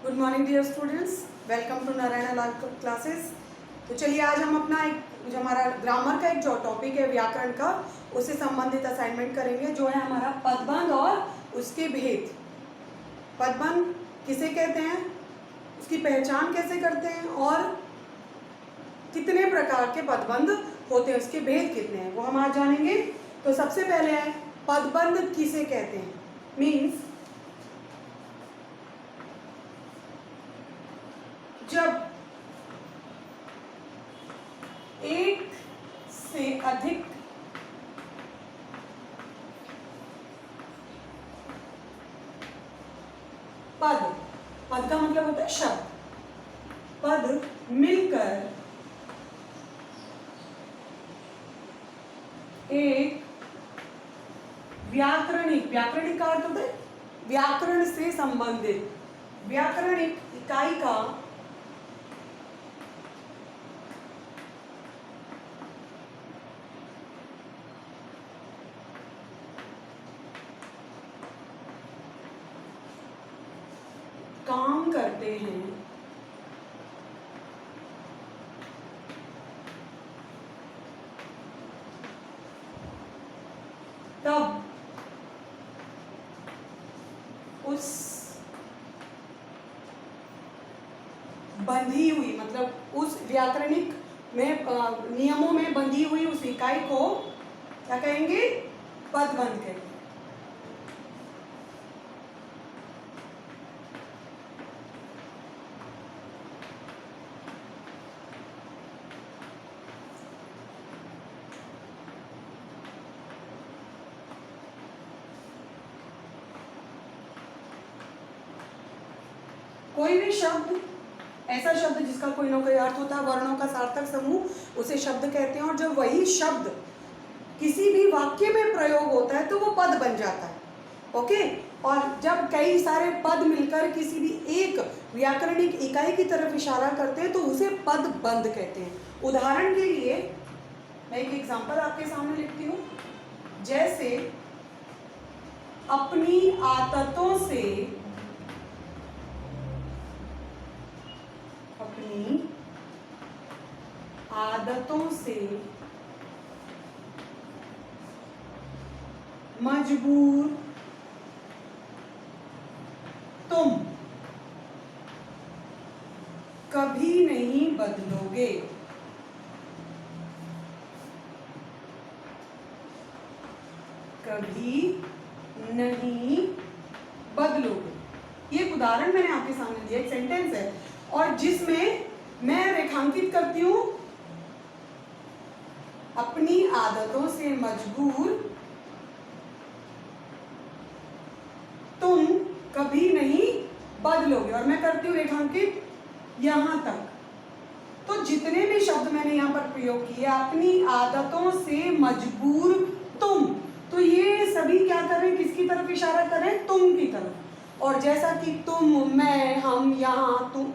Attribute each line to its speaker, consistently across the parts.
Speaker 1: Good morning dear students, welcome to Narayan Lal classes. तो चलिए आज हम अपना एक जो हमारा ग्रामर का एक जो टॉपिक है व्याकरण का, उससे संबंधित असाइनमेंट करेंगे, जो है हमारा पदबंध और उसके भेद। पदबंध किसे कहते हैं, उसकी पहचान कैसे करते हैं और कितने प्रकार के पदबंध होते हैं, उसके भेद कितने हैं, वो हम आज जानेंगे। तो सबसे पहले है पदबंध किसे कहते हैं। मीन्स जब एक से अधिक पद, पद का मतलब होता है शब्द, पद मिलकर एक व्याकरणिक का अर्थ होता है व्याकरण से संबंधित, व्याकरणिक इकाई का काम करते हैं, तब उस बंधी हुई, मतलब उस व्याकरणिक में नियमों में बंधी हुई उस इकाई को क्या कहेंगे, पदबंध कहेंगे। कोई भी शब्द, ऐसा शब्द जिसका कोई ना कोई अर्थ होता है, वर्णों का सार्थक समूह, उसे शब्द कहते हैं। और जब वही शब्द किसी भी वाक्य में प्रयोग होता है तो वो पद बन जाता है। ओके। और जब कई सारे पद मिलकर किसी भी एक व्याकरणिक इकाई की तरफ इशारा करते हैं तो उसे पदबंध कहते हैं। उदाहरण के लिए मैं एक एग्जांपल आपके सामने लिखती हूँ। जैसे अपनी आदतों से, अपनी आदतों से मजबूर तुम कभी नहीं बदलोगे। कभी नहीं बदलोगे, ये एक उदाहरण मैंने आपके सामने दिया, एक सेंटेंस है, और जिसमें मैं रेखांकित करती हूं अपनी आदतों से मजबूर तुम कभी नहीं बदलोगे, और मैं करती हूँ रेखांकित यहां तक। तो जितने भी शब्द मैंने यहां पर प्रयोग किए, अपनी आदतों से मजबूर तुम, तो ये सभी क्या कर रहे हैं, किसकी तरफ इशारा कर रहे हैं, तुम की तरफ। और जैसा कि तुम, मैं, हम, यहाँ, तुम,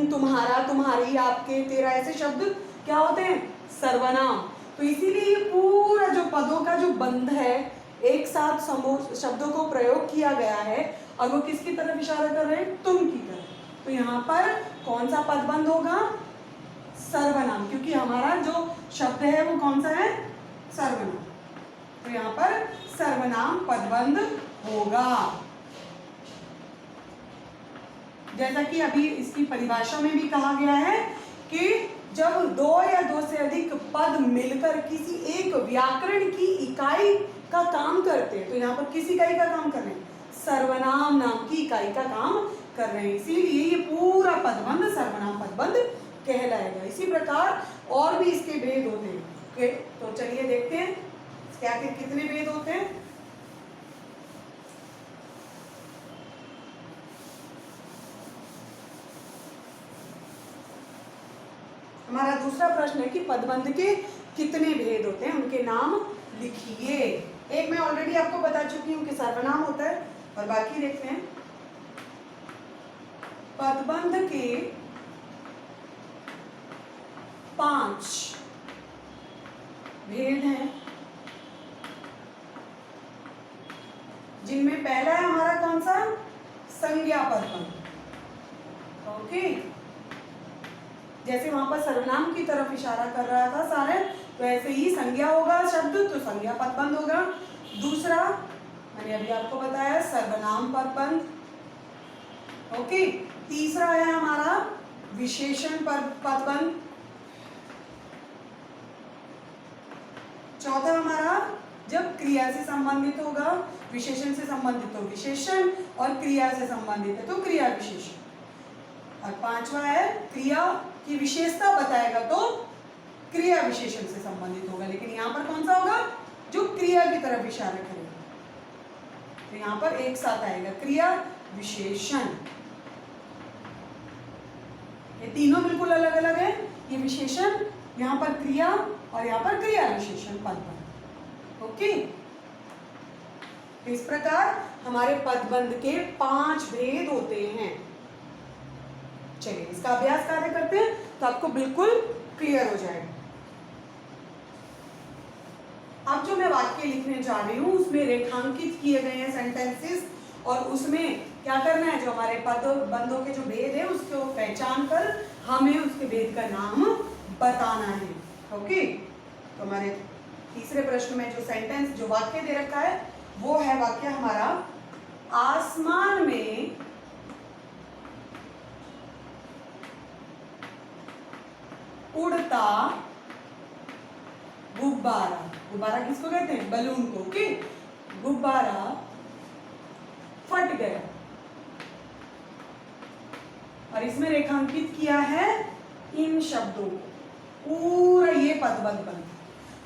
Speaker 1: तुम्हारा, तुम्हारी, आपके, तेरा, ऐसे शब्द क्या होते हैं, सर्वनाम। तो इसीलिए ये पूरा जो पदों का जो बंध है, एक साथ समूह शब्दों को प्रयोग किया गया है, और वो किसकी तरफ इशारा कर रहे हैं, तुम की तरफ। तो यहाँ पर कौन सा पदबंध होगा, सर्वनाम, क्योंकि हमारा जो शब्द है वो कौन सा है, सर्वनाम। तो यहाँ पर सर्वनाम पदबंध होगा। जैसा कि अभी इसकी परिभाषा में भी कहा गया है कि जब दो या दो से अधिक पद मिलकर किसी एक व्याकरण की इकाई का काम करते हैं, तो यहाँ पर किस इकाई का काम कर रहे हैं, सर्वनाम नाम की इकाई का काम कर रहे हैं, इसीलिए ये पूरा पदबंध सर्वनाम पदबंध कहलाएगा। इसी प्रकार और भी इसके भेद होते हैं। तो चलिए देखते हैं क्या कितने भेद होते हैं। हमारा दूसरा प्रश्न है कि पदबंध के कितने भेद होते हैं, उनके नाम लिखिए। एक मैं ऑलरेडी आपको बता चुकी हूं कि सर्वनाम होता है, और बाकी देखते हैं। पदबंध के 5 भेद हैं, जिनमें पहला है हमारा कौन सा, संज्ञा पदबंध। ओके, जैसे वहां पर सर्वनाम की तरफ इशारा कर रहा था सारे, तो ऐसे ही संज्ञा होगा शब्द तो संज्ञा पदबंध होगा। दूसरा मैंने अभी आपको बताया सर्वनाम पदबंध। ओके, तीसरा है हमारा विशेषण पदबंध। चौथा हमारा जब क्रिया से संबंधित होगा, विशेषण से संबंधित हो विशेषण और क्रिया से संबंधित है तो क्रिया विशेषण। और पांचवा है क्रिया की विशेषता बताएगा तो क्रिया विशेषण से संबंधित होगा, लेकिन यहाँ पर कौन सा होगा, जो क्रिया की तरफ इशारा करेगा। तो यहाँ पर एक साथ आएगा क्रिया विशेषण। ये तीनों बिल्कुल अलग अलग है, ये विशेषण, यहाँ पर क्रिया और यहाँ पर क्रिया विशेषण पदबंध। ओके, इस प्रकार हमारे पदबंध के 5 भेद होते हैं। चलिए इसका अभ्यास कार्य करते हैं तो आपको बिल्कुल क्लियर हो जाएगा। अब जो मैं वाक्य लिखने जा रही हूं उसमें रेखांकित किए गए हैं सेंटेंसेस, और उसमें क्या करना है, जो हमारे पदबंधों के जो भेद है उसको पहचान कर हमें उसके भेद का नाम बताना है। ओके, तो हमारे तीसरे प्रश्न में जो सेंटेंस जो वाक्य दे रखा है वो है वाक्य हमारा, आसमान में उड़ता गुब्बारा। गुब्बारा किसको कहते हैं, बलून को। ओके, गुब्बारा फट गया, और इसमें रेखांकित किया है इन शब्दों को, पूरा ये पदबंध बन।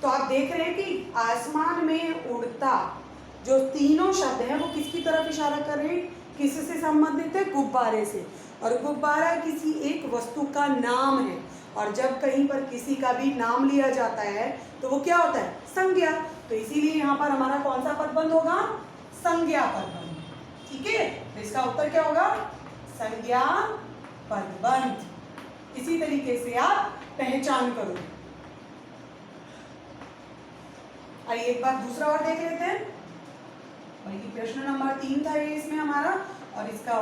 Speaker 1: तो आप देख रहे हैं कि आसमान में उड़ता, जो तीनों शब्द हैं वो किसकी तरफ इशारा कर रहे हैं, किससे संबंधित है, गुब्बारे से। और गुब्बारा किसी एक वस्तु का नाम है, और जब कहीं पर किसी का भी नाम लिया जाता है तो वो क्या होता है, संज्ञा। तो इसीलिए यहाँ पर हमारा कौन सा पदबंध होगा, संज्ञा पदबंध। ठीक है, तो इसका उत्तर क्या होगा, संज्ञा पदबंध। इसी तरीके से आप पहचान करो। आइए एक बार दूसरा और देख लेते हैं। बल्कि प्रश्न नंबर 3 था ये इसमें हमारा, और इसका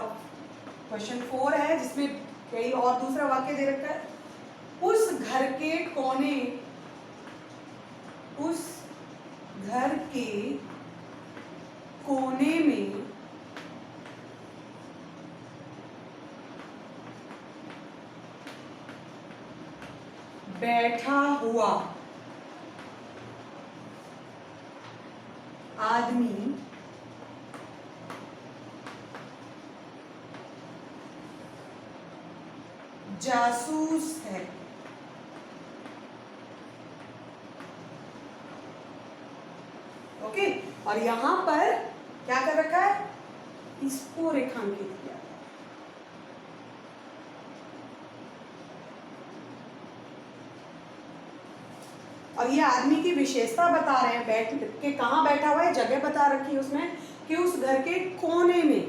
Speaker 1: क्वेश्चन 4 है जिसमें कई और दूसरा वाक्य दे रखा है। उस घर के कोने, उस घर के कोने में बैठा हुआ आदमी जासूस है। ओके, और यहां पर क्या कर रखा है, इसको रेखांकित किया। और ये आदमी की विशेषता बता रहे हैं, बैठ के कहाँ बैठा हुआ है, जगह बता रखी है उसमें कि उस घर के कोने में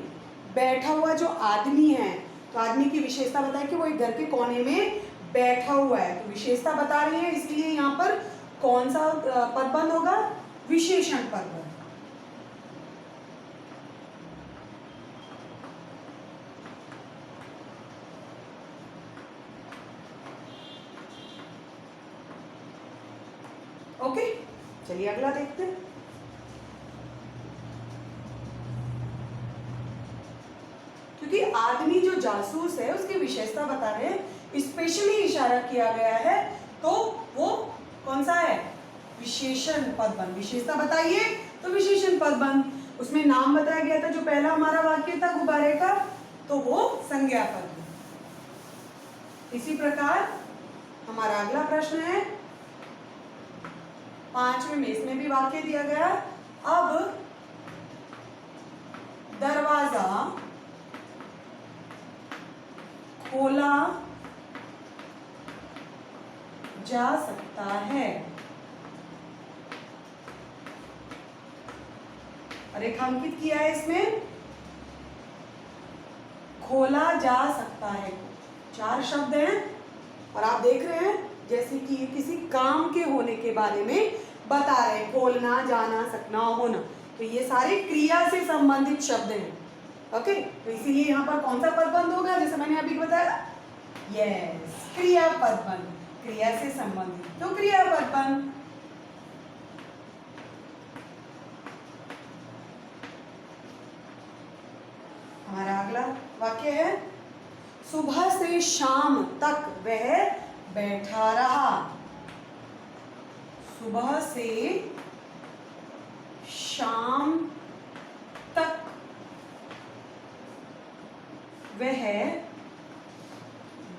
Speaker 1: बैठा हुआ जो आदमी है। तो आदमी की विशेषता बताए कि वो एक घर के कोने में बैठा हुआ है, तो विशेषता बता रही है, इसलिए यहाँ पर कौन सा पदबंध होगा, विशेषण पदबंध। ओके, चलिए अगला देखते हैं। क्योंकि आदमी जो जासूस है उसकी विशेषता बता रहे हैं, स्पेशली इशारा किया गया है, तो वो कौन सा है, विशेषण पदबंध। विशेषता बताइए तो विशेषण पदबंध। उसमें नाम बताया गया था, जो पहला हमारा वाक्य था गुब्बारे का, तो वो संज्ञा पदबंध। इसी प्रकार हमारा अगला प्रश्न है 5वें में, इसमें भी वाक्य दिया गया। अब दरवाजा खोला जा सकता है। रेखांकित किया है इसमें, खोला जा सकता है। 4 शब्द हैं, और आप देख रहे हैं जैसे कि ये किसी काम के होने के बारे में बता रहे हैं, खोलना, जाना, सकना, होना। तो ये सारे क्रिया से संबंधित शब्द हैं। ओके, तो इसीलिए यहाँ पर कौन सा पदबंध होगा, जैसे मैंने अभी बताया, यस, क्रिया पदबंध, क्रिया से संबंधित, तो क्रिया पदबंध। हमारा अगला वाक्य है, सुबह से शाम तक वह बैठा रहा। सुबह से शाम तक वह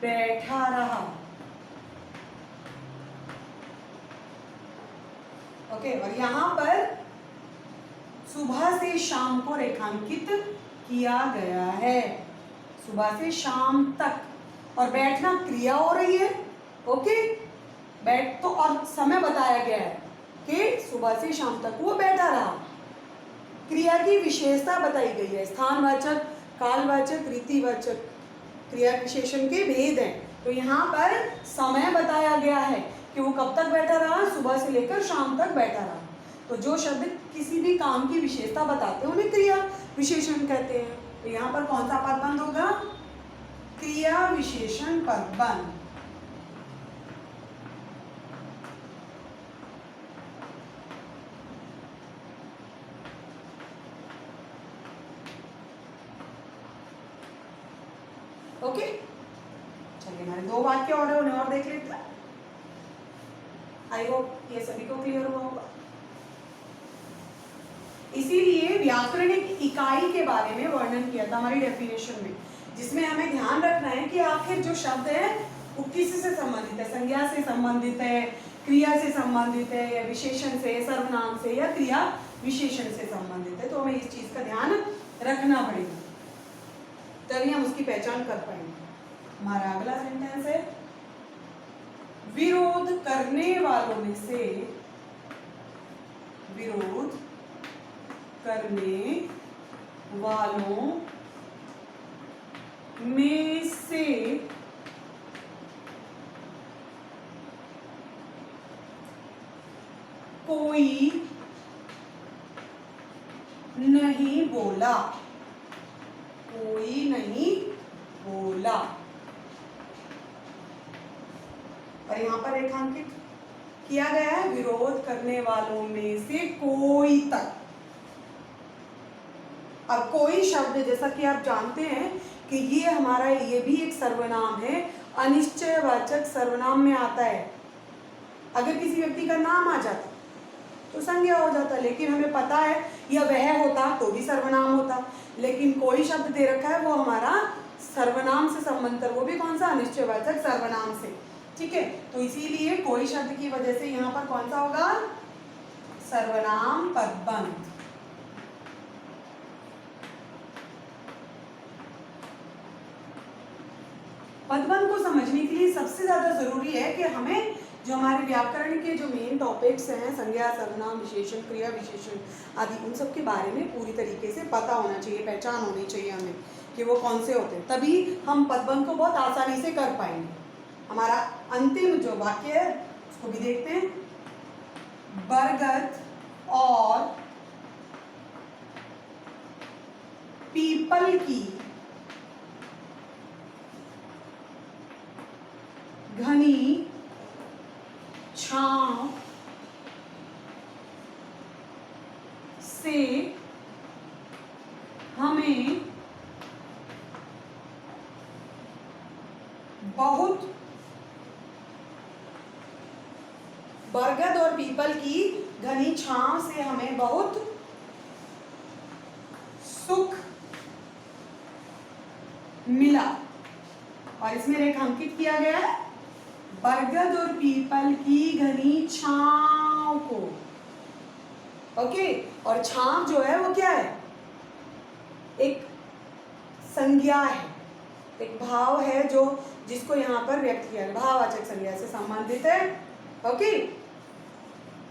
Speaker 1: बैठा रहा। ओके, और यहां पर सुबह से शाम को रेखांकित किया गया है, सुबह से शाम तक, और बैठना क्रिया हो रही है। ओके, बैठ तो, और समय बताया गया है कि सुबह से शाम तक वो बैठा रहा। क्रिया की विशेषता बताई गई है, स्थानवाचक, कालवाचक, रीतिवाचक, क्रिया विशेषण के भेद हैं। तो यहाँ पर समय बताया गया है कि वो कब तक बैठा रहा, सुबह से लेकर शाम तक बैठा रहा। तो जो शब्द किसी भी काम की विशेषता बताते हैं उन्हें क्रिया विशेषण कहते हैं। तो यहाँ पर कौन सा पदबंध होगा, क्रिया विशेषण पदबंध। ओके, चलिए हमारे दो वाक्य और है, उन्हें और देख लेते हैं। आई होप ये सभी को क्लियर हुआ होगा। इसीलिए व्याकरणिक इकाई के बारे में वर्णन किया था हमारी डेफिनेशन में, जिसमें हमें ध्यान रखना है कि आखिर जो शब्द है वो किसी से संबंधित है, संज्ञा से संबंधित है, क्रिया से संबंधित है, या विशेषण से, सर्वनाम से, या क्रिया विशेषण से संबंधित है। तो हमें इस चीज का ध्यान रखना पड़ेगा, तभी हम उसकी पहचान कर पाएंगे। हमारा अगला सेंटेंस है, विरोध करने वालों में से, विरोध करने वालों में से कोई नहीं बोला, कोई नहीं बोला। और यहां पर रेखांकित किया गया है, विरोध करने वालों में से कोई तक। अब कोई शब्द, जैसा कि आप जानते हैं कि ये हमारा, ये भी एक सर्वनाम है, अनिश्चयवाचक सर्वनाम में आता है। अगर किसी व्यक्ति का नाम आ जाता तो संज्ञा हो जाता, लेकिन हमें पता है या वह होता तो भी सर्वनाम होता, लेकिन कोई शब्द दे रखा है वो हमारा सर्वनाम से संबंधित, वो भी कौन सा, अनिश्चयवाचक सर्वनाम से। ठीक है, तो इसीलिए कोई शब्द की वजह से यहाँ पर कौन सा होगा, सर्वनाम पदबंध। पदबंध को समझने के लिए सबसे ज्यादा जरूरी है कि हमें जो हमारे व्याकरण के जो मेन टॉपिक्स हैं, संज्ञा, सर्वनाम, विशेषण, क्रिया विशेषण आदि, उन सब के बारे में पूरी तरीके से पता होना चाहिए, पहचान होनी चाहिए हमें कि वो कौन से होते हैं, तभी हम पदबंध को बहुत आसानी से कर पाएंगे। हमारा अंतिम जो वाक्य है उसको भी देखते हैं, बरगद और पीपल की घनी छांव से हमें बहुत, बरगद और पीपल की घनी छांव से हमें बहुत सुख मिला। और इसमें रेखांकित किया गया है बरगद और पीपल की घनी छांव को। ओके, और छांव जो है वो क्या है, एक संज्ञा है, एक भाव है जो जिसको यहाँ पर व्यक्त किया है, भाववाचक संज्ञा से संबंधित है। ओके,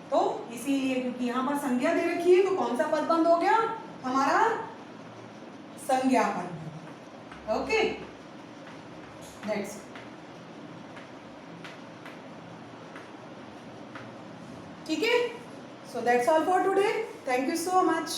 Speaker 1: तो इसीलिए क्योंकि यहाँ पर संज्ञा दे रखी है तो कौन सा पदबंध हो गया, हमारा संज्ञा पदबंध। Okay, next. ठीक है, so that's all for today, thank you so much.